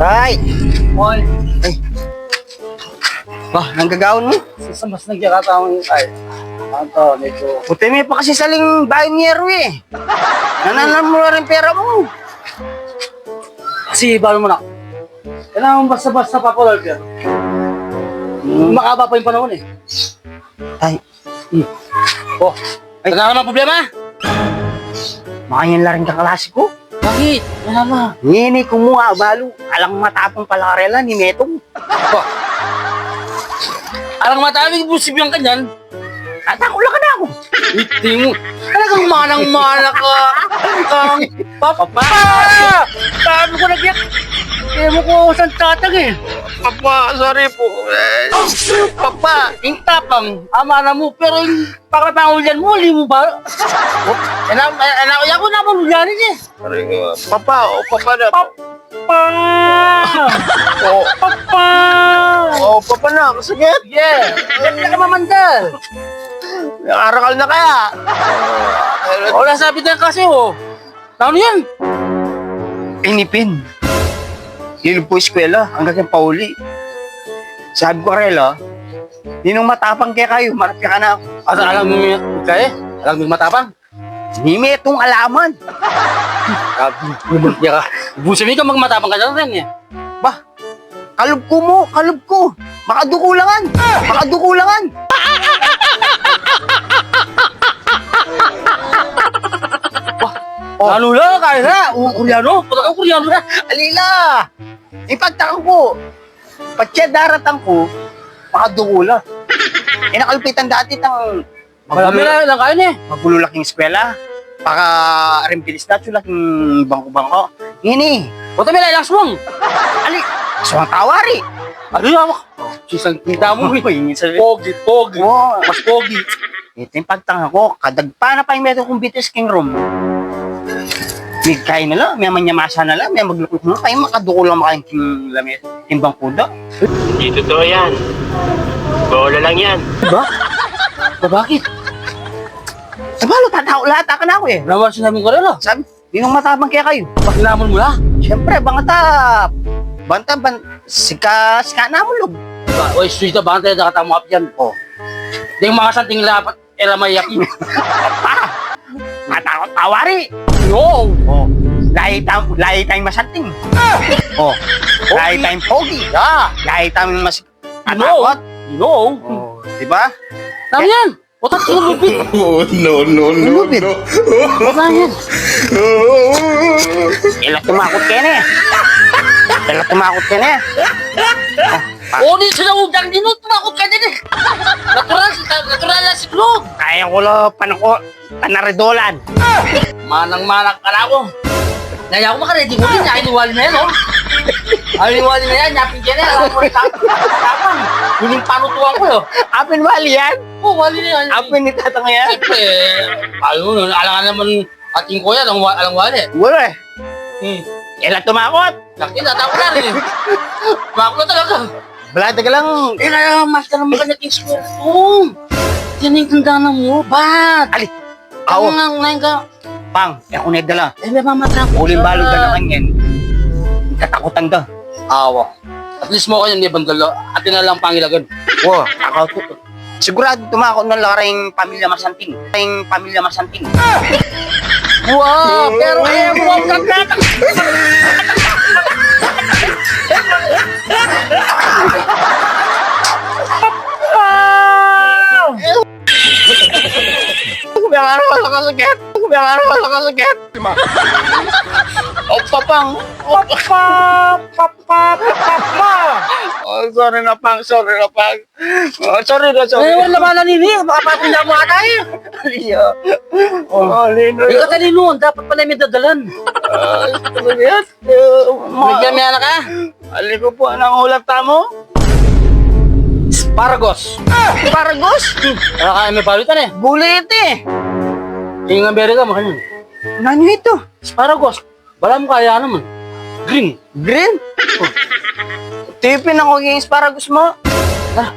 Tay! Hoy, Bah, nanggagawin mo? sa mas nagkakataon yung ay. Anto, medyo... Puti mo pa kasi saling bayan ni Ero eh. Nananan mo na rin pera mo. Kasi balo mo na. Kailangan mo basta-basta popular ka. Makaba pa yung panahon eh. Tay, Oh, ay, wala naman problema? makayan lang rin kaklase ko. Bakit? Wala na. Ngini kumuha, balo. Alang matapang palakarela ni Metong. Oh. Alang mataming busib yung kanyan. Tatakula ka na ako. Hindi mo. Talagang manang-mana ka. Kang papa. Sabi ko nagyak. Kaya mo ko saan tatag eh. Papa, sorry po. Papa, yung tapang, ama na mo. Pero yung pagkapangulian mo, huli mo ba? Anak ko na pangulianin eh. Sorry ko. Papa, o papa na. Papa! Oh, Papa! oh, papa na. Kasagit. Yeah! Hindi ka mamandal. Nakarakal na kaya. Wala sabi na kasi oh. Ano yan? Inipin. Yun po eskwela, hanggang yung pauli. Sabi ko, Arela, ninong matapang kaya kayo, marapya ka na ako. Asa alam mo yung kaya? Alam mo yung matapang? Ni Metong alaman. Bumulya ka. Busin ka magmatapang ka dyan rin eh. Bah, kalub ko mo, kalub ko. Makadukulangan, makadukulangan. Oh. Ano lang, kaya na? Kuryano? Puta ka kuryano na. Alila, ipagtakang ko. Patya daratang ko, makadukula. Nakalpitan dati tang Marami lang kayo na eh. magululaking eskwela. Baka rimpilis na, laking bangko-bangko. Ngini, Puta may lailang swang. ali, suwang tawari. Ano yung hawak? Sisang tinta mo eh. Pogi, pogi. Oo. Mas pogi. Ito yung pagtanga ko, kadagpa na pa yung meto kong bitis king room. May kain na lang, may manyamasa na lang, may maglukok na, kayo makaduko lang makain king lamit, timbang kuda. Hindi totoo yan. Bola lang yan. Diba? Bakit? Sabalo, tatao lahat, taka na ako eh. Naman sinabi ko rin ah. Sabi, ninong matabang kaya kayo. Pakilamon mo na. Siyempre, bangatap. Sika na mo log. Oy, sweet na bantay na katamo up yan. Oh. Di yung mga santing lapat, elamay yakin. Matakot tawari. No! Oh, lahi tayong masanting. Oh, lahi tayong pogi. Yeah! Lahi tayong mas No! atakot. No! Oh, diba? Tama yan! Otat ko lupit! Oh, no, no, no, Lupit. no. Tama yan! Ilang tumakot ka na eh. Ilang tumakot ka na eh. Oh, di sila udang din no, tumakot ka din eh! Natural lang si Glog! Kaya ko lang panaridolan. Manang-manang ka na ako! Naya ko makaredy ko din, nakiniwali na yan oh! Nakiniwali na yan, yapin dyan eh, alam mo rin tapang! Huling panutuan ko yun! Apin wali yan? Oh, wali na yan! Apin ni tatang yan? Siyempre, ayun, alangan naman ating kuya, alang wali. Wala eh. Ilang tumakot. Laki, natako na rin eh. Tumakot na talaga. Balada ka lang. Eh, na, master naman ka naging square to. Yan yung tandaan mo, ba't? Ali. Ako Ako. nga, ngayon ka. Pang, ako na dala. Eh, may mamatrap. Uling balog ka naman yan. Katakutan ka. Awa. At least mo ko yan, may bandalo. Atin na lang pangilagan. Wow, ako to. Sigurado tumakot na laring pamilya masanting. Laring pamilya masanting. Wow, pero eh, mo ang kagata. Kumayaro wala ka sakit. Kumayaro wala ka sakit. O papang. Papa. Oh, sorry na pang. Sorry na pang. Oh, sorry na, Eh, sorry. wala naman na nini. Makapapinda mo ata eh. Aliya. Oh, Lino. Ikaw talino, dapat pala may dadalan. Yes. Nagmamaya na ka? Ali ko po, anong ulat tamo? Sparagos. Paragos? Ano kaya may palitan eh? Bulit eh. Yung Amerika, makanya. Nano ito? Sparagos. Wala mo kaya naman. Green. Green? Tipin ako yung asparagus mo. Ah,